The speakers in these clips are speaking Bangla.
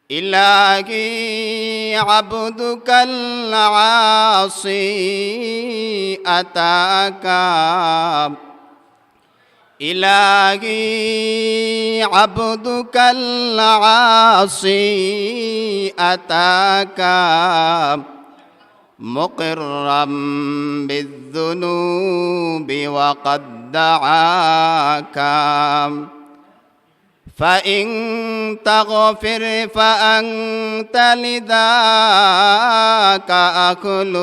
إلهي عبدك العاصي أتاك إلهي عبدك العاصي أتاك مقرا بالذنوب وقد دعاك فإن تغفر فأنت لذاك أكل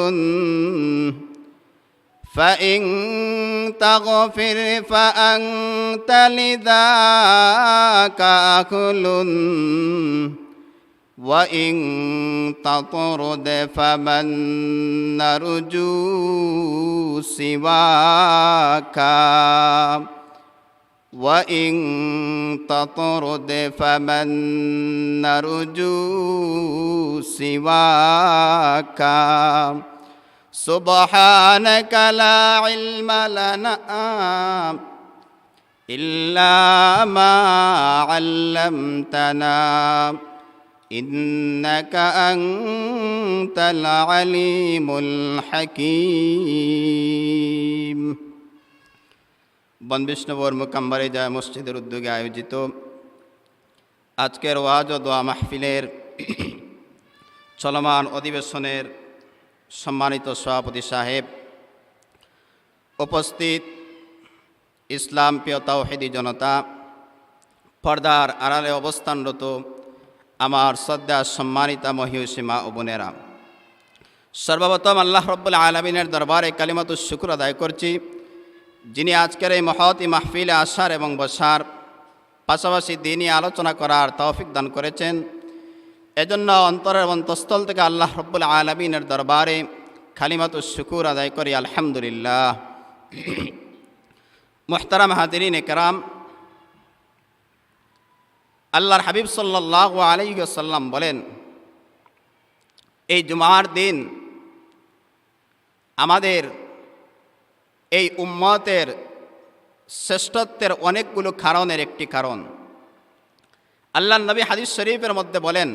فإن تغفر فأنت لذاك أكل وإن تطرد فمن نرجو سواك وإن تطرد فمن نرجو سواك سبحانك لا علم لنا إلا ما علمتنا إنك أنت العليم الحكيم বনবিষ্ণুপুর মুকাম্বারে যায় মসজিদের উদ্যোগে আয়োজিত আজকের ওয়াজ ও দোয়া মাহফিলের চলমান অধিবেশনের সম্মানিত সভাপতি সাহেব, উপস্থিত ইসলাম প্রিয় তাওহীদি জনতা, পর্দার আড়ালে অবস্থানরত আমার শ্রদ্ধা সম্মানিতা মহিউসীমা ও বোনেরা, সর্বপ্রথম আল্লাহ রব্বুল আলামিনের দরবারে কালিমাতুশ শুকর আদায় করছি, যিনি আজকের এই মহতী মাহফিলে আসার এবং বসার পাশাপাশি দিনই আলোচনা করার তৌফিক দান করেছেন। এজন্য অন্তরের অন্তঃস্থল থেকে আল্লাহ রব্বুল আলামিনের দরবারে কালিমাতুশ শুকর আদায় করি আলহামদুলিল্লাহ। মুহতারাম হাজিরিন কেরাম, আল্লাহর হাবিব সাল্লাল্লাহু আলাইহি ওয়াসাল্লাম বলেন, এই জুমার দিন আমাদের এই উম্মতের শ্রেষ্ঠত্বের অনেকগুলো কারণের একটি কারণ। আল্লাহর নবী হাদিস শরীফের মধ্যে বলেন,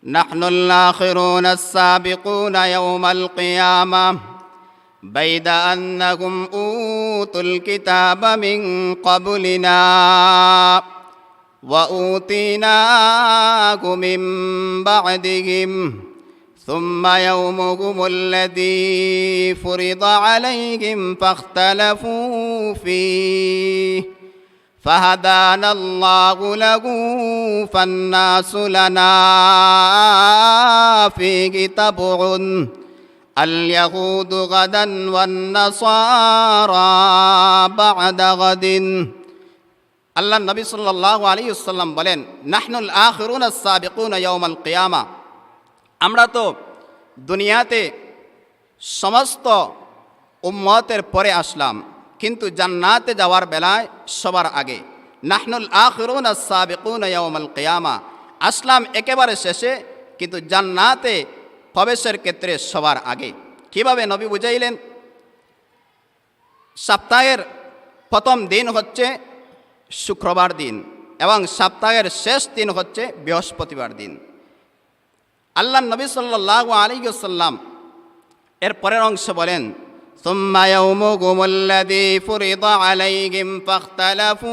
নাহনুল আখিরুনা আস-সাবিকুনা ইয়াওমাল কিয়ামাহ বাইদা আন্নাহুম উতুল কিতাবা মিন ক্বাবলিনা ওয়া উতিনাহু মিন বা'দিহিম ثم يومهم الذي فرض عليهم فاختلفوا فيه فهدانا الله له فالناس لنا فيه تبع اليهود غدا والنصارى بعد غد। আল্লাহ নবী সাল্লাল্লাহু আলাইহি ওয়াসাল্লাম বলেন, নাহনুল আখিরুনা আস-সাবিকুনা ইয়াওমাল কিয়ামা, আমরা তো দুনিয়াতে সমস্ত উম্মতের পরে আসলাম, কিন্তু জান্নাতে যাওয়ার বেলায় সবার আগে। নাহনুল আখিরুনা আস-সাবিকুনা ইয়াওমাল কিয়ামা, আসলাম একেবারে শেষে, কিন্তু জান্নাতে প্রবেশের ক্ষেত্রে সবার আগে। কিভাবে নবী বুঝাইলেন? সপ্তাহের প্রথম দিন হচ্ছে শুক্রবার দিন এবং সপ্তাহের শেষ দিন হচ্ছে বৃহস্পতিবার দিন। আল্লাহ নবী সাল্লাল্লাহু আলাইহি ওয়াসাল্লাম এর পরের অংশে বলেন, সুম্মা ইয়াউমুকুমুল্লাযী ফুরিদা আলাইহিম ফাখতালাফু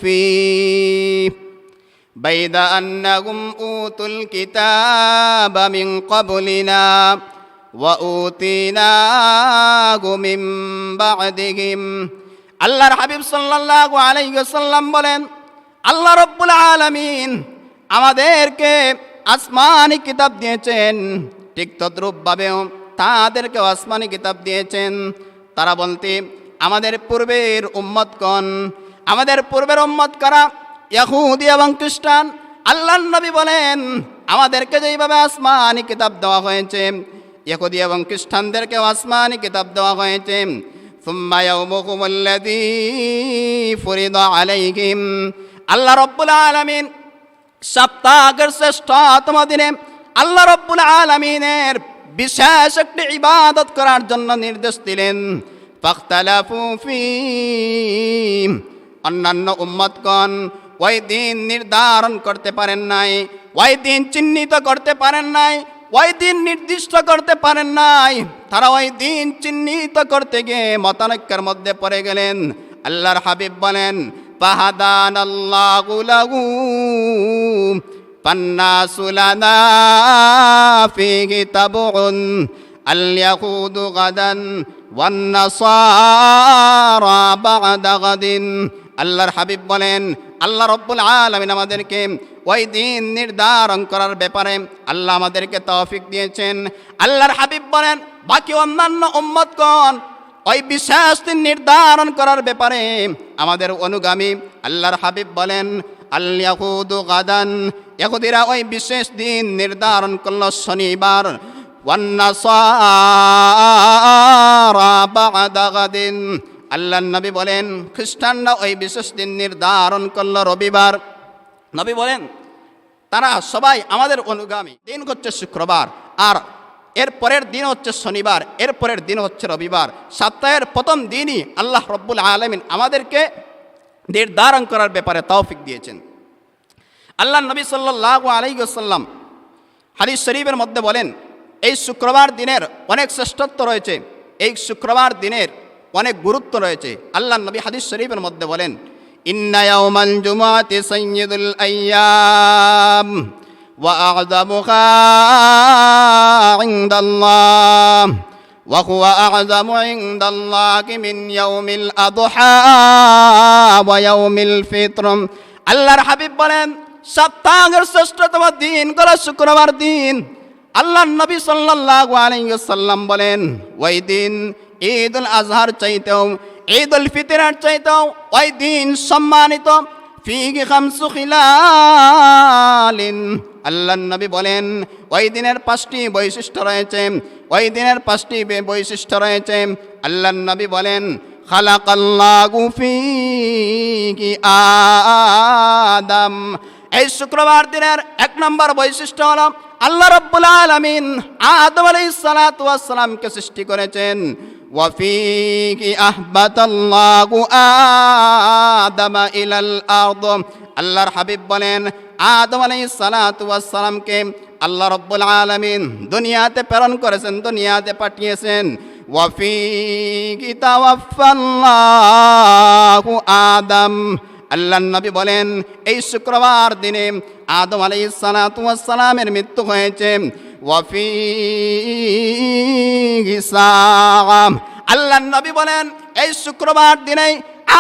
ফীহি বাইদা আন্নাহুম উতুল কিতাবা মিন ক্বাবলিনা ওয়া উতিনাহু মিন বা'দিহিম। আল্লাহর হাবিব সাল্লাল্লাহু আলাইহি ওয়াসাল্লাম বলেন, আল্লাহ রাব্বুল আলামিন আমাদেরকে আসমানি কিতাব দিয়েছেন, ঠিক তদ্রূপভাবেও তাদেরকেও আসমানি কিতাব দিয়েছেন। তারা বলতে আমাদের পূর্বের উম্মতগণ, আমাদের পূর্বের উম্মত কারা? ইহুদি এবং খ্রিস্টান। আল্লাহর নবী বলেন, আমাদেরকে যেইভাবে আসমানি কিতাব দেওয়া হয়েছে, ইহুদি এবং খ্রিস্টানদেরকেও আসমানি কিতাব দেওয়া হয়েছে। সুম্মা ইয়াউমুকুমুল্লাযী ফুরিদা আলাইহিম, আল্লাহ রাব্বুল আলামিন সপ্তাহের শ্রেষ্ঠতম দিনে আল্লাহ রাব্বুল আলামিনের বিশেষ একটি ইবাদত করার জন্য নির্দেশ দিলেন। ফাখতালাফু ফীহি, অন্যান্য উম্মতগণ ওই দিন নির্ধারণ করতে পারেন নাই, ওই দিন চিহ্নিত করতে পারেন নাই, ওই দিন নির্দিষ্ট করতে পারেন নাই। তারা ওই দিন চিহ্নিত করতে গিয়ে মতানৈক্যের মধ্যে পড়ে গেলেন। আল্লাহর হাবিব বলেন, ফাহাদানাল্লাহু লাহু ফান্নাসু লানা ফীহি তাবউন আল ইয়াহুদু গাদান ওয়ান নাসারা বা'দা গাদিন। আল্লাহর হাবিব বলেন, আল্লাহ রাব্বুল আলামিন আমাদেরকে ওই দিন নির্ধারণ করার ব্যাপারে আল্লাহ আমাদেরকে তৌফিক দিয়েছেন। আল্লাহর হাবিব বলেন, বাকি অন্যান্য উম্মতগণ ওই বিশেষ দিন নির্ধারণ করার ব্যাপারে আমাদের অনুগামী। আল্লাহর হাবিব বলেন, আল ইয়াহুদু গাদান, ইহুদিরা ওই বিশেষ দিন নির্ধারণ করল শনিবার, ওয়ান নাসারা বা'দা গাদিন। আল্লাহর নবী বলেন, খ্রিস্টানরা ওই বিশেষ দিন নির্ধারণ করল রবিবার। নবী বলেন, তারা সবাই আমাদের অনুগামী। দিন হচ্ছে শুক্রবার, আর এর পরের দিন হচ্ছে শনিবার, এর পরের দিন হচ্ছে রবিবার। সপ্তাহের প্রথম দিনই আল্লাহ রব্বুল আলামিন আমাদেরকে নির্ধারণ করার ব্যাপারে তৌফিক দিয়েছেন। আল্লাহ নবী সাল্লাল্লাহু আলাইহি ওয়াসাল্লাম হাদিস শরীফের মধ্যে বলেন, এই শুক্রবার দিনের অনেক শ্রেষ্ঠত্ব রয়েছে, এই শুক্রবার দিনের অনেক গুরুত্ব রয়েছে। আল্লাহ নবী হাদিস শরীফের মধ্যে বলেন, ইন্না ইয়াওমাল জুমআতি সাইয়্যিদুল আইয়াম ওয়া আ'যামুহা ইনদাল্লাহ ওয়া হুয়া আ'যামু ইনদাল্লাহি মিন ইয়াউমিল আযহা ওয়া ইয়াউমিল ফিত্র। আল্লাহর হাবিব বলেন, সপ্তাহের শ্রেষ্ঠতম দিন হলো শুক্রবার দিন। আল্লাহর নবী সাল্লাল্লাহু আলাইহি ওয়াসাল্লাম বলেন, ওই দিন ঈদুল আজহার চাইতেও, ঈদুল ফিতরের চাইতেও ওই দিন সম্মানিত। ফিহি খামসু খিলালিন। আল্লাহর নবী বলেন, ওই দিনের 5টি বৈশিষ্ট্য রয়েছে, ওই দিনের 5টি বৈশিষ্ট্য রয়েছে। আল্লাহর নবী বলেন, খালাকাল্লাহু ফিহি আদম। এই শুক্রবার দিনের 1 নম্বর বৈশিষ্ট্য হলো আল্লাহ রাব্বুল আলামিন আদম আলাইহিস সালাতু ওয়াস সালামকে সৃষ্টি করেছেন। ওয়া ফীহি আহবাতাল্লাহু আদামা ইলাল আরদ। আল্লাহর হাবিব বলেন, আদম আলাইহিস সালাতু ওয়াস সালামকে আল্লাহ রাব্বুল আলামিন দুনিয়াতে প্রেরণ করেছেন, দুনিয়াতে পাঠিয়েছেন। ওয়া ফীহি তাওয়াফাল্লাহু আদম। আল্লাহর নবী বলেন, এই শুক্রবার দিনে আদম আলাইহিস সালাতু ওয়াস সালামের মৃত্যু হয়েছে। ওয়া ফীহি সাআ। আল্লাহর নবী বলেন, এই শুক্রবার দিনে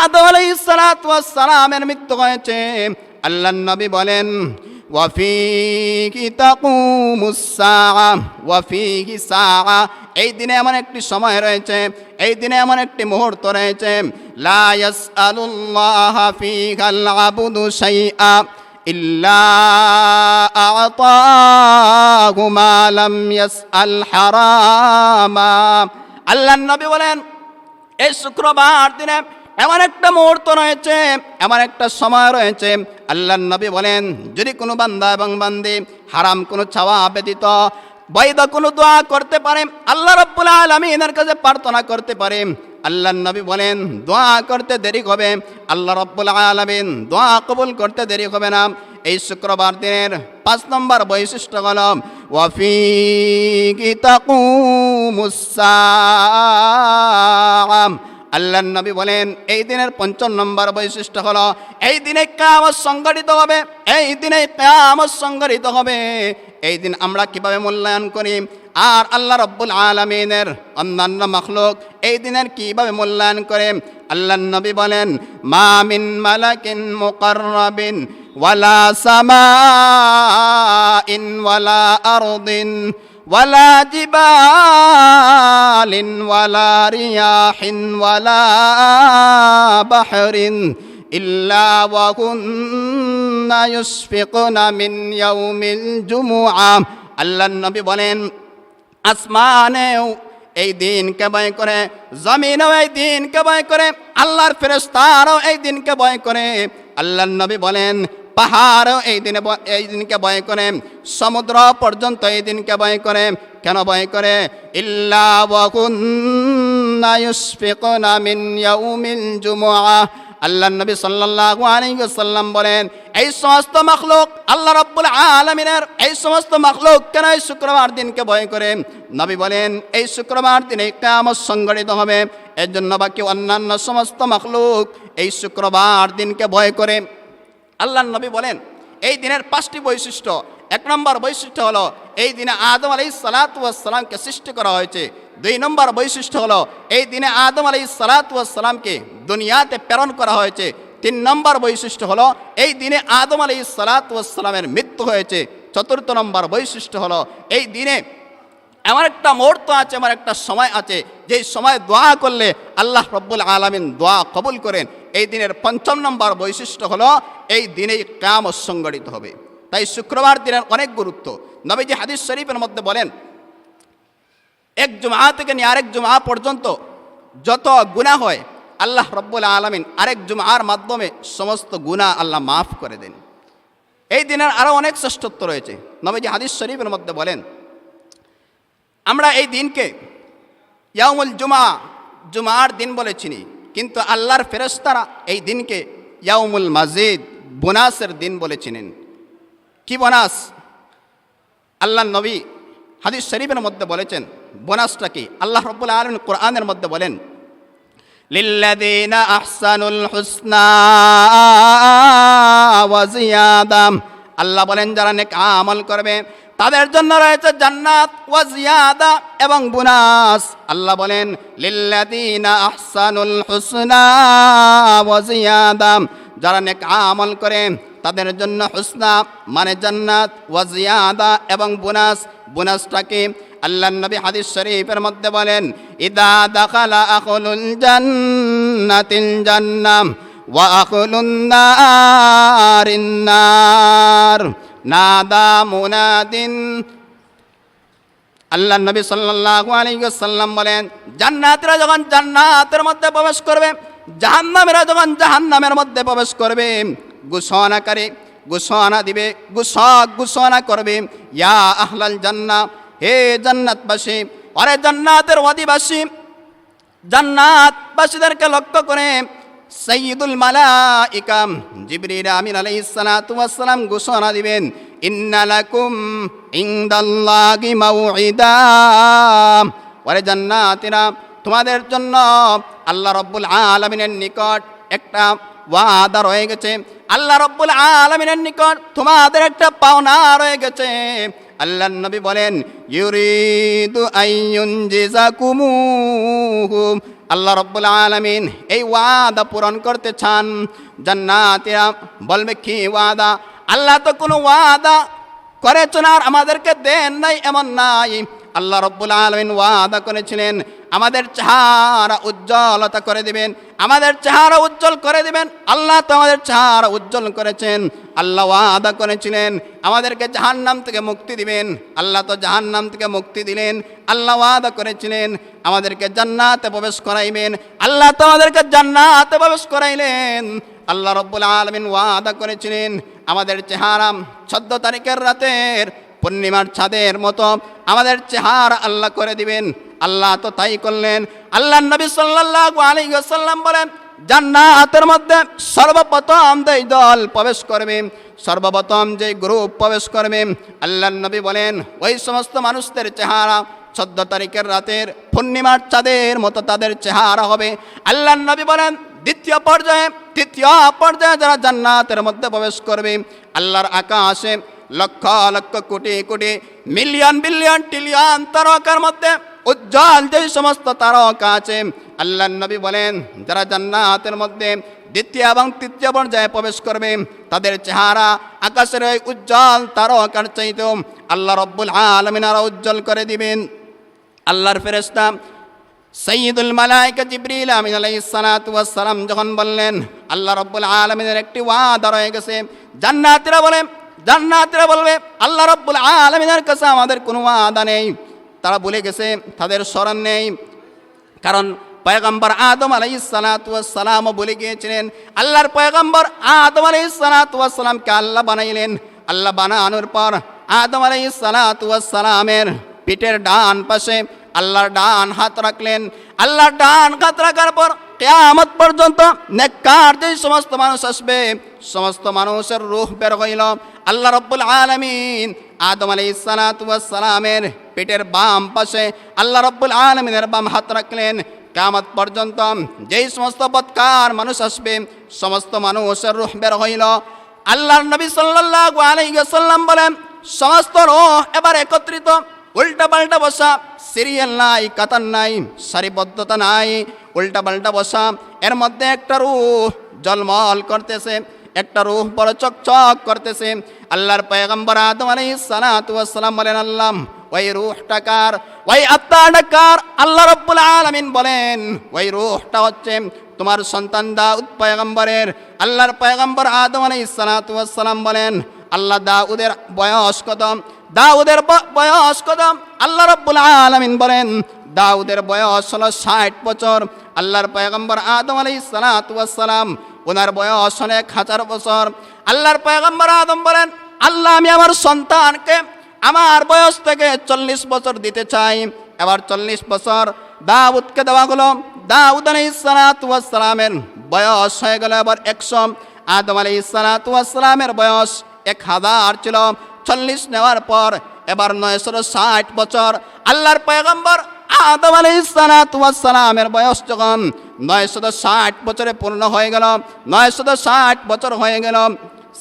আদম আলাইহিস সালাতু ওয়াস সালামের মৃত্যু হয়েছে। আল্লাহর নবী বলেন, ওয়া ফীহি তাকুমুস সাআ ওয়া ফীহি সাআ। এই দিনে এমন একটি সময় রয়েছে, এই দিনে এমন একটি মুহূর্ত রয়েছে, লা ইয়াসআলুল্লাহা ফীহাল আবদু শাইআ ইল্লা আ'তাহু মা লাম ইয়াসআল হারামা। আল্লাহর নবী বলেন, এই শুক্রবার দিনে এমন একটা মুহূর্ত রয়েছে, এমন একটা সময় রয়েছে। আল্লাহর নবী বলেন, যদি কোনো বান্দা এবং বান্দি হারাম কোনো চাওয়া ব্যতীত বৈধ কোনো দোয়া করতে পারে, আল্লাহ রাব্বুল আলামিনের কাছে প্রার্থনা করতে পারে, আল্লাহর নবী বলেন দোয়া করতে দেরি হবে, আল্লাহ রাব্বুল আলামিন দোয়া কবুল করতে দেরি হবে না। এই শুক্রবার দিনের 5 নম্বর বৈশিষ্ট্য হলো ওয়া ফীহি তাকুমুস সাআ। আল্লাহর নবী বলেন, এই দিনের 5 নম্বর বৈশিষ্ট্য হলো এই দিনে কিয়ামত সংঘটিত হবে, এই দিনে কিয়ামত সংঘটিত হবে। এই দিন আমরা কিভাবে মূল্যায়ন করি, আর আল্লাহ রাব্বুল আলামিনের অন্যান্য মাখলুক এই দিনের কিভাবে মূল্যায়ন করে? আল্লাহর নবী বলেন, মা মিন মালাকিন মুকাররাবিন ওয়ালা সামাইন ওয়ালা আরদিন ওয়ালা জিবালিন ওয়ালা রিয়াহিন ওয়ালা বাহরিন ইল্লা ওয়া কুন্না ইউশফিকুনা মিন ইয়াউমিল জুমুআহ। আল্লাহর নবী বলেন, আসমানেও এই দিনকে ভয় করে, জমিনও এই দিনকে ভয় করে, আল্লাহর ফেরেশতারাও এই দিনকে ভয় করে। আল্লাহর নবী বলেন, পাহাড়ও এই দিনকে ভয় করে, সমুদ্র পর্যন্ত এই দিনকে ভয় করে। কেন ভয় করে? ইল্লা ওয়া কুন্না ইউশফিকুনা মিন ইয়াউমিল জুমুআহ। আল্লাহ নবী সাল্লাল্লাহু আলাইহি ওয়াসাল্লাম বলেন, এই সমস্ত মাখলুক আল্লাহ রাব্বুল আলামিনের এই সমস্ত মাখলুক কেন এই শুক্রবার দিনকে ভয় করে? নবী বলেন, এই শুক্রবার দিনে কিয়ামত সংঘটিত হবে, এর জন্য বাকি অন্যান্য সমস্ত মাখলুক এই শুক্রবার দিনকে ভয় করে। আল্লাহ নবী বলেন, এই দিনের 5টি বৈশিষ্ট্য। 1 নম্বর বৈশিষ্ট্য হলো এই দিনে আদম আলাইহিস সালাতু ওয়াস সালামকে সৃষ্টি করা হয়েছে। 2 নম্বর বৈশিষ্ট্য হলো এই দিনে আদম আলাইহিস সালাতু ওয়াস সালামকে দুনিয়াতে প্রেরণ করা হয়েছে। 3 নম্বর বৈশিষ্ট্য হলো এই দিনে আদম আলাইহিস সালাতু ওয়াস সালামের মৃত্যু হয়েছে। 4র্থ নম্বর বৈশিষ্ট্য হলো এই দিনে এমন একটা মুহূর্ত আছে, এমন একটা সময় আছে যেই সময় দোয়া করলে আল্লাহ রব্বুল আলামিন দোয়া কবুল করেন। এই দিনের 5ম নম্বর বৈশিষ্ট্য হলো এই দিনেই কিয়ামত সংঘটিত হবে। তাই শুক্রবার দিনের অনেক গুরুত্ব। নবীজি হাদিস শরীফের মধ্যে বলেন, এক জুমআ থেকে নিয়ে আরেক জুমআ পর্যন্ত যত গুনাহ হয় আল্লাহ রব্বুল আলামিন আরেক জুমআর মাধ্যমে সমস্ত গুনাহ আল্লাহ মাফ করে দেন। এই দিনের আরও অনেক শ্রেষ্ঠত্ব রয়েছে। নবীজি হাদিস শরীফের মধ্যে বলেন, আমরা এই দিনকে ইয়াউমুল জুমআ, জুমআর দিন বলে চিনি, কিন্তু আল্লাহর ফেরেশতারা এই দিনকে ইয়াউমুল মাজিদ, বোনাসের দিন বলে চিনেন। কি বোনাস? আল্লাহ নবী হাদিস শরীফের মধ্যে বলেছেন বোনাসটা কি। আল্লাহ রাব্বুল আলামিন কোরআনের মধ্যে বলেন, লিল্লাযীনা আহসানুল হুসনা ওয়া জিয়াদা। আল্লাহ বলেন, যারা নেক আমল করবে তাদের জন্য রয়েছে জান্নাত ওয়া জিয়াদা এবং বোনাস। আল্লাহ বলেন, লিল্লাযীনা আহসানুল হুসনা ওয়া জিয়াদা, যারা নেক আমল করে তাদের জন্য হুসনা মানে জান্নাত, ওয়া জিয়াদা এবং বোনাস। বোনাসটাকে আল্লাহ নবী হাদিস শরীফের মধ্যে বলেন, ইদা দাখালা আখলুল জান্নাতিল জান্নাহ ওয়া আখলুন নারিন নার নাদা মুনাদিন। আল্লাহ নবী সাল্লাল্লাহু আলাইহি ওয়াসাল্লাম বলেন, জান্নাতীরা যখন জান্নাতের মধ্যে প্রবেশ করবে, জাহান্নামীরা যখন জাহান্নামের মধ্যে প্রবেশ করবে, ঘোষণাকারী ঘোষণা দিবে, ঘোষণা করবে, ইয়া আহলাল জান্নাহ, হে জান্নাতবাসী, আরে জান্নাতের অধিবাসী। জান্নাতবাসীদেরকে লক্ষ্য করে সাইয়্যিদুল মালাইকা জিবরিল আমিন আলাইহিস সালাতু ওয়াস সালাম ঘোষণা দিবেন, ইন্না লাকুম ইনদাল্লাহি মাউইদা। ওরে জান্নাতীরা, তোমাদের জন্য আল্লাহ রাব্বুল আলামিনের নিকট একটা ওয়াদা রয়ে গেছে। আল্লাহ রাব্বুল আলামিনের নিকট তোমাদের একটা পাওনা রয়ে গেছে। আল্লাহ নবী বলেন, ইউরিদু আইয়ুনজিজাকুমুহু। আল্লাহ রাব্বুল আলামিন এই ওয়াদা পূরণ করতে চান। জান্নাতীরা বলবে, কি ওয়াদা? আল্লাহ তো কোনো ওয়াদা করেছেন আর আমাদেরকে দেন নাই এমন নাই। আল্লাহ রাব্বুল আলামিন ওয়াদা করেছিলেন আমাদের চেহারা উজ্জ্বলতা করে দিবেন, আমাদের চেহারা উজ্জ্বল করে দিবেন। আল্লাহ তো আমাদের চেহারা উজ্জ্বল করেছেন। আল্লাহ ওয়াদা করেছিলেন আমাদেরকে জাহান্নাম থেকে মুক্তি দিবেন। আল্লাহ তো জাহান্নাম থেকে মুক্তি দিলেন। আল্লাহ ওয়াদা করেছিলেন আমাদেরকে জান্নাতে প্রবেশ করাইবেন। আল্লাহ তো আমাদেরকে জান্নাতে প্রবেশ করাইলেন। আল্লাহ রাব্বুল আলামিন ওয়াদা করেছিলেন আমাদের চেহারা 14 তারিখের রাতের পূর্ণিমার চাঁদের মতো আমাদের চেহারা আল্লাহ করে দিবেন। আল্লাহ তো তাই করলেন। আল্লাহ নবী সাল্লাল্লাহু আলাইহি ওয়াসাল্লাম বলেন, জান্নাতের মধ্যে সর্বপ্রথম যেই দল প্রবেশ করবে, সর্বপ্রথম যেই গ্রুপ প্রবেশ করবে, আল্লাহ নবী বলেন ওই সমস্ত মানুষদের চেহারা 14 তারিখের রাতের পূর্ণিমার চাঁদের মতো তাদের চেহারা হবে। আল্লাহ নবী বলেন, তৃতীয় পর্যায়ে যারা জান্নাতের মধ্যে প্রবেশ করবে, আল্লাহর আকাশে lakh lakh crore crore million billion trillion তারকার মধ্যে উজ্জ্বল যে সমস্ত তারকা আছে, আল্লাহ নবী বলেন যারা জান্নাতের মধ্যে দ্বিতীয় এবং তৃতীয় পর্যায়ে প্রবেশ করবে তাদের চেহারা আকাশের ওই উজ্জ্বল তারকার চাইতে আল্লাহ রাব্বুল আলামিন আরো উজ্জ্বল করে দিবেন। আল্লাহর ফেরেশতা সাইয়্যিদুল মালাইকা জিবরিল আমিন আলাইহিস সালাতু ওয়াস সালাম যখন বললেন আল্লাহ রাব্বুল আলামিনের একটি ওয়াদা রয়ে গেছে, জান্নাতীরা বলবে আল্লাহ রাব্বুল আলামিনের কাছে আমাদের কোনো ওয়াদা নেই। তারা ভুলে গেছে, তাদের স্মরণ নেই, কারণ পয়গম্বর আদম আলাইহিস সালাতু ওয়াস সালাম বলে গিয়েছিলেন আল্লাহর পয়গম্বর আদম আলাইহিস সালাতু ওয়াস সালামকে আল্লাহ বানাইলেন। আল্লাহ বানানোর পর আদম আলাইহিস সালাতু ওয়াস সালামের পিঠের ডান পাশে আল্লাহর ডান হাত রাখলেন। আল্লাহর ডান হাত রাখার পর কিয়ামত পর্যন্ত নেককার যে সমস্ত মানুষ আসবে সমস্ত মানুষের রূহ বের হইল। আল্লাহ রাব্বুল আলামিন আদম আলাইহিস সালাতু ওয়াস সালামের পেটের বাম পাশে আল্লাহ রাব্বুল আলামিনের বাম হাত রাখলেন। কিয়ামত পর্যন্ত যেই সমস্ত বদকার মানুষ আসবে সমস্ত মানুষের রূহ বের হইল। আল্লাহর নবী সাল্লাল্লাহু আলাইহি ওয়াসাল্লাম বলেন, সমস্ত রূহ এবার একত্রিত, উল্টা পাল্টা বসা, সিরিয়াল নাই, কাতার নাই, সারিবদ্ধতা নাই, উল্টা পাল্টা বসা। এর মধ্যে একটা রূহ জলমল করতেছে, একটা রূহ বড় চকচক করতেছে। আল্লাহর পয়গম্বর আদম আলাইহিস সালাতু ওয়াস সালাম বলেন, আল্লাহ ওই রূহটা কার, ওই আত্মাটা কার? আল্লাহ রাব্বুল আলামিন বলেন, ওই রূহটা হচ্ছে তোমার সন্তান দাউদ পয়গম্বরের। আল্লাহর পয়গম্বর আদম আলাইহিস সালাতু ওয়াস সালাম বলেন, আল্লাহ দাউদের বয়স কত? দাউদের বয়স কত? আল্লাহ রাব্বুল আলামিন বলেন, দাউদের বয়স হলো 60 বছর। আল্লাহর পয়গম্বর আদম আলাইহিস সালাতু ওয়াস সালাম ওনার বয়স হলো 1000 বছর। আল্লাহর পয়গম্বর আদম বলেন, আল্লাহ আমি আমার সন্তানকে আমার বয়স থেকে 40 বছর দিতে চাই। এবার 40 বছর দাউদকে দেওয়া হলো। দাউদ আলাইহিস সালাতু ওয়াস সালামের বয়স হয়ে গেল এবার 100। আদম আলাইহিস সালাতু ওয়াস সালামের বয়স 1000 ছিল। 40 নেওয়ার পর এবার 960 বছর। আল্লাহর পয়গম্বর আদম আলাইহিস সালাতু ওয়াস সালামের বয়স যখন 960 বছরে পূর্ণ হয়ে গেল, 960 বছর হয়ে গেল,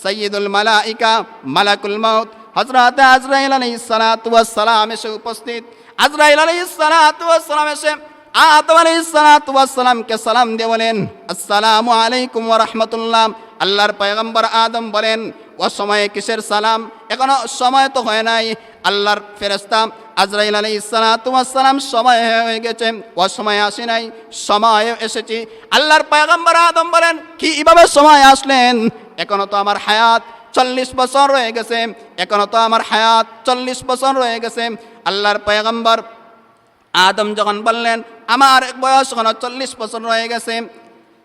সাইয়্যিদুল মালাইকা মালাকুল মাউত হযরত আজরাইল আলাইহিস সালাতু ওয়াস সালাম এসে উপস্থিত। আজরাইল আলাইহিস সালাতু ওয়াস সালাম এসে আদম আলাইহিস সালাতু ওয়াস সালামকে সালাম দিয়ে বলেন, আসসালামু আলাইকুম ওয়া রাহমাতুল্লাহ। আল্লাহর পয়গম্বর আদম বলেন, ও সময়ে কিসের সালাম? এখনো সময় তো হয় নাই। আল্লাহর ফেরেশতা আজরাইল আলাইহিস সালাতু ওয়াস সালাম সময় হয়ে গেছে, ও সময় আসে নাই, সময় এসেছি। আল্লাহর পয়গম্বর আদম বলেন, কিভাবে সময় আসলেন? এখনো তো আমার হায়াত 40 বছর রয়ে গেছে, এখনো তো আমার হায়াত 40 বছর রয়ে গেছে। আল্লাহর পয়গম্বর আদম যখন বললেন, আমার বয়স এখনো 40 বছর রয়ে গেছে,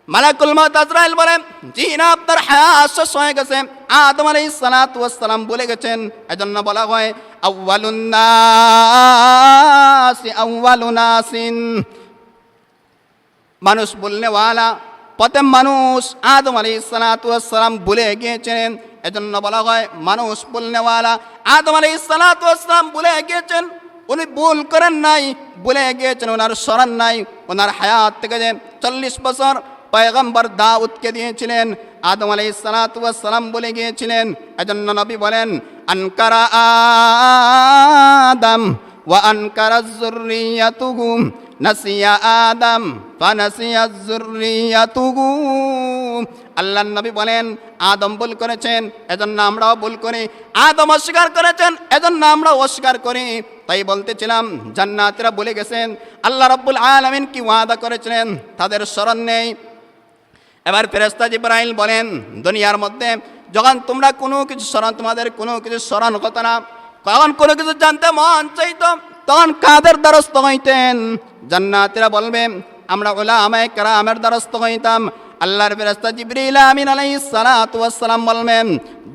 মালাকুল মাউত আজরাইল বলেন, জি না, আপনার হায়াত শেষ হয়ে গেছে। আদম আলাইহিস সালাতু ওয়াস সালাম বলে গেছেন, এজন্য বলা হয় আউয়ালুন নাসি আউয়ালু নাসিন, মানুষ বলনেওয়ালা, প্রথম মানুষ আদম আলাইহিস সালাতু ওয়াস সালাম বলে গিয়েছেন, এজন্য বলা হয় মানুষ বলনেওয়ালা। আদম আলাইহিস সালাতু ওয়াস সালাম বলে গিয়েছেন, উনি ভুল করেন নাই, বলে গিয়েছেন, ওনার স্মরণ নাই। ওনার হায়াত থেকে যে 40 বছর পয়গম্বর দাউদকে দিয়েছিলেন, আদম আলাইহিস সালাতু ওয়াস সালাম বলে গিয়েছিলেন। এজন্য নবী বলেন, আনকারা আদম ওয়া আনকারা যুররিয়াতুহু, নাসিয়া আদম ফানাসিয়া যুররিয়াতুহু। আল্লাহর নবী বলেন, আদম ভুল করেছেন, এজন্য আমরাও ভুল করি। আদম অস্বীকার করেছেন, এজন্য আমরাও অস্বীকার করি। তাই বলতেছিলাম, জান্নাতীরা বলে গেছেন, আল্লাহ রাব্বুল আলামিন কি ওয়াদা করেছিলেন তাদের স্মরণ নেই। এবার ফেরেশতা জিবরাইল বলেন, দুনিয়ার মধ্যে যখন তোমরা কোনো কিছু স্মরণ, তোমাদের কোনো কিছু স্মরণ হতো না, কখন কোনো কিছু জানতে মন চাইতো, তখন কাদের দ্বারস্থ হইতেন? জান্নাতীরা বলবে, আমরা উলামায়ে কেরামের দ্বারস্থ হইতাম। আল্লাহর ফেরেশতা জিবরিল আমিন আলাইহিস সালাতু ওয়াস সালাম বলবেন,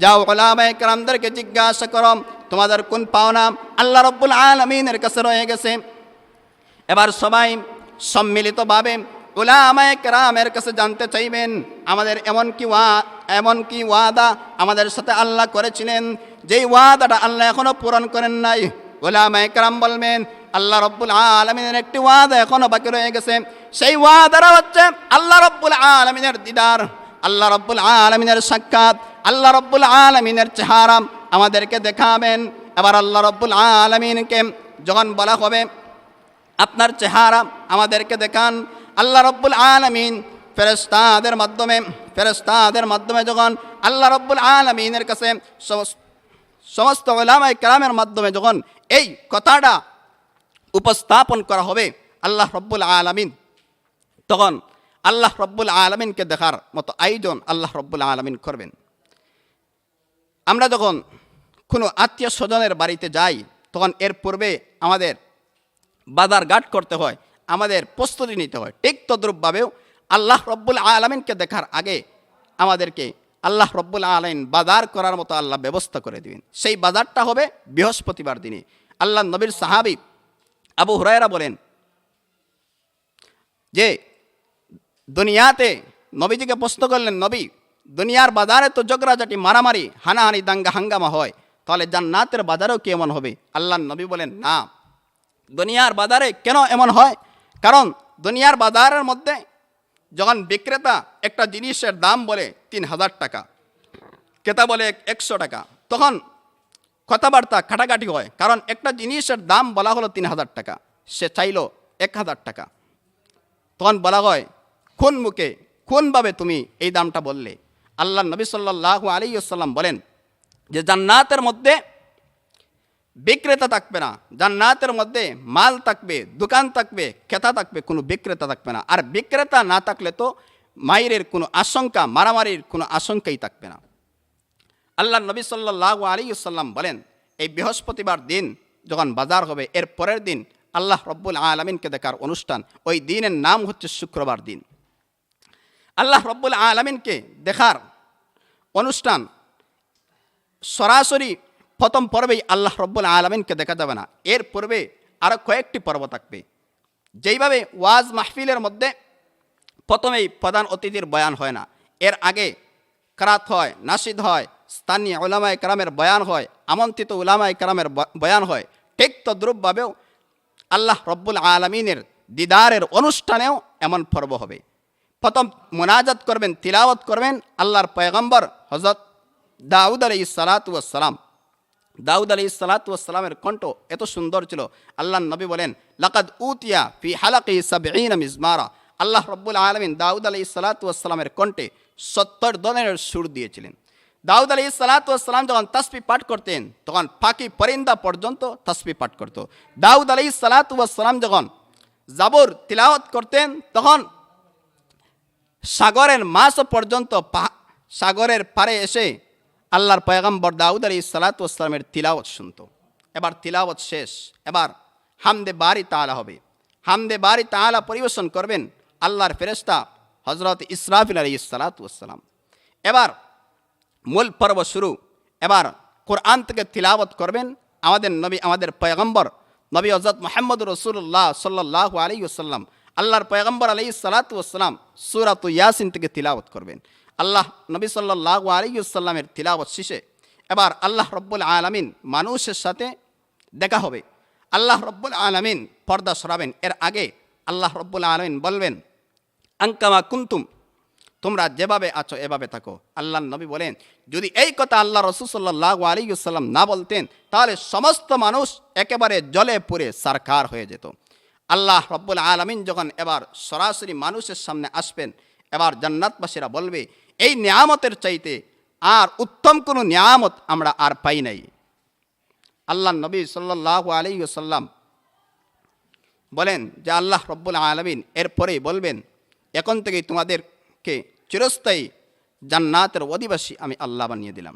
যাও উলামায়ে কেরামদেরকে জিজ্ঞাসা করো তোমাদের কোন পাওনা আল্লাহ রাব্বুল আলামিনের কাছে রয়ে গেছে। এবার সবাই সম্মিলিতভাবে উলামায়ে কেরামের কাছে জানতে চাইবেন, আমাদের এমন কি ওয়াদা আমাদের সাথে আল্লাহ করেছিলেন, যেই ওয়াদাটা আল্লাহ এখনো পূরণ করেন নাই। উলামায়ে কেরাম বলবেন, আল্লাহ রাব্বুল আলামিনের একটি ওয়াদা এখনো বাকি রয়ে গেছে। সেই ওয়াদাটা হচ্ছে আল্লাহ রাব্বুল আলামিনের দিদার, আল্লাহ রাব্বুল আলামিনের সাক্ষাৎ, আল্লাহ রাব্বুল আলামিনের চেহারা আমাদেরকে দেখাবেন। এবার আল্লাহ রাব্বুল আলামিনকে যখন বলা হবে, আপনার চেহারা আমাদেরকে দেখান, আল্লাহ রাব্বুল আলামিন ফেরেশতাদের মাধ্যমে যখন আল্লাহ রাব্বুল আলামিনের কাছে সমস্ত উলামায়ে কেরামের মাধ্যমে যখন এই কথাটা উপস্থাপন করা হবে, আল্লাহ রাব্বুল আলামিন তখন আল্লাহ রাব্বুল আলামিনকে দেখার মতো আয়োজন আল্লাহ রাব্বুল আলামিন করবেন। আমরা যখন কোনো আত্মীয় স্বজনের বাড়িতে যাই, তখন এর পূর্বে আমাদের বাজার ঘাট করতে হয়, আমাদের প্রস্তুতি নিতে হয়। ঠিক তদ্রূপভাবেও আল্লাহ রাব্বুল আলামিনকে দেখার আগে আমাদেরকে আল্লাহ রাব্বুল আলামিন বাজার করার মতো আল্লাহ ব্যবস্থা করে দিবেন। সেই বাজারটা হবে বৃহস্পতিবার দিনে। আল্লাহ নবীর সাহাবী আবু হুরায়রা বলেন যে দুনিয়াতে নবীজিকে প্রশ্ন করলেন, নবী দুনিয়ার বাজারে তো ঝগড়াঝাটি মারামারি হানাহানি দাঙ্গা হাঙ্গামা হয়, তাহলে জান্নাতের বাজারেও কি এমন হবে? আল্লাহর নবী বলেন, না, দুনিয়ার বাজারে কেন এমন হয়? কারণ দুনিয়ার বাজারের মধ্যে যখন বিক্রেতা একটা জিনিসের দাম বলে ৩,০০০ টাকা, ক্রেতা বলে ১০০ টাকা, তখন কথাবার্তা কাটাকাটি হয়। কারণ একটা জিনিসের দাম বলা হলো ৩,০০০ টাকা, সে চাইল ১,০০০ টাকা। তখন বলা হয়, কোন মুখে কোনভাবে তুমি এই দামটা বললে? আল্লাহ নবী সাল্লাল্লাহু আলাইহি ওয়াসাল্লাম বলেন যে জান্নাতের মধ্যে বিক্রেতা থাকবে না, জান্নাতের মধ্যে মাল থাকবে, দোকান থাকবে, ক্রেতা থাকবে, কোনো বিক্রেতা থাকবে না। আর বিক্রেতা না থাকলে তো মাইরের কোনো আশঙ্কা, মারামারির কোনো আশঙ্কাই থাকবে না। আল্লাহ নবী সাল্লাল্লাহু আলাইহি ওয়াসাল্লাম বলেন, এই বৃহস্পতিবার দিন যখন বাজার হবে, এর পরের দিন আল্লাহ রব্বুল আলামিনকে দেখার অনুষ্ঠান। ওই দিনের নাম হচ্ছে শুক্রবার দিন। আল্লাহ রব্বুল আলামিনকে দেখার অনুষ্ঠান সরাসরি প্রথম পর্বেই আল্লাহ রব্বুল আলামিনকে দেখা যাবে না, এর পূর্বে আরও কয়েকটি পর্ব থাকবে। যেইভাবে ওয়াজ মাহফিলের মধ্যে প্রথমেই প্রধান অতিথির বয়ান হয় না, এর আগে কেরাত হয়, নাসিদ হয়, স্থানীয় উলামায়ে কেরামের বয়ান হয়, আমন্ত্রিত উলামায়ে কেরামের বয়ান হয়। ঠিক তদ্রূপভাবেও আল্লাহ রব্বুল আলামিনের দিদারের অনুষ্ঠানেও এমন পর্ব হবে। প্রথম মুনাজাত করবেন, তিলাওয়াত করবেন আল্লাহর পয়গম্বর হযরত দাউদ আলাইহিস সালাতু ওয়াস সালাম। দাউদ আলাইহিস সালাতু ওয়াস সালামের কণ্ঠ এত সুন্দর ছিল, আল্লাহর নবী বলেন, লাকাদ উতিয়া ফি হালাকি ৭০ মিজমারা। আল্লাহ রব্বুল আলামিন দাউদ আলাইহিস সালাতু ওয়াস সালামের কণ্ঠে ৭০ ধরনের সুর দিয়েছিলেন। দাউদ আলাইহিস সালাতু ওয়াস সালাম যখন তাসবিহ পাঠ করতেন, তখন পাখি পরিন্দা পর্যন্ত তাসবিহ পাঠ করত। দাউদ আলাইহিস সালাতু ওয়াস সালাম যখন জাবুর তিলাওয়াত করতেন, তখন সাগরের মাছ পর্যন্ত সাগরের পারে এসে আল্লাহর পয়গম্বর দাউদ আলাইহিস সালাতু ওয়াস সালামের তিলাওয়াত শুনত। এবার তিলাওয়াত শেষ, এবার হামদে বারি তাআলা হবে। হামদে বারি তাআলা পরিবেশন করবেন আল্লাহর ফেরেশতা হযরত ইসরাফিল আলাইহিস সালাতু ওয়াস সালাম। এবার মূল পর্ব শুরু। এবার কোরআন থেকে তিলাওয়াত করবেন আমাদের নবী, আমাদের পয়গম্বর নবী হযরত মুহাম্মদুর রাসূলুল্লাহ সাল্লাল্লাহু আলাইহি ওয়াসাল্লাম। আল্লাহর পয়গম্বর আলাইহিস সালাতু ওয়াস সালাম সূরাত ইয়াসিন থেকে তিলাওয়াত করবেন। আল্লাহ নবী সাল্লাল্লাহু আলাইহি ওয়াসাল্লামের তিলাওয়াত শেষে এবার আল্লাহ রব্বুল আলামিন মানুষের সাথে দেখা হবে। আল্লাহ রব্বুল আলামিন পর্দা সরাবেন। এর আগে আল্লাহ রব্বুল আলামিন বলবেন, আনকামা কুনতুম, তোমরা যেভাবে আছো এভাবে থাকো। আল্লাহর নবী বলেন, যদি এই কথা আল্লাহ রাসূল সাল্লাল্লাহু আলাইহি ওয়াসাল্লাম না বলতেন, তাহলে সমস্ত মানুষ একেবারে জ্বলে পুড়ে সারখার হয়ে যেত। আল্লাহ রব্বুল আলামিন যখন এবার সরাসরি মানুষের সামনে আসবেন, এবার জান্নাতবাসীরা বলবে, এই নিয়ামতের চাইতে আর উত্তম কোনো নিয়ামত আমরা আর পাই নাই। আল্লাহর নবী সাল্লাল্লাহু আলাইহি ওয়াসাল্লাম বলেন যে আল্লাহ রব্বুল আলামিন এরপরেই বলবেন, এখন থেকেই তোমাদেরকে চিরস্থায়ী জান্নাতের অধিবাসী আমি আল্লাহ বানিয়ে দিলাম।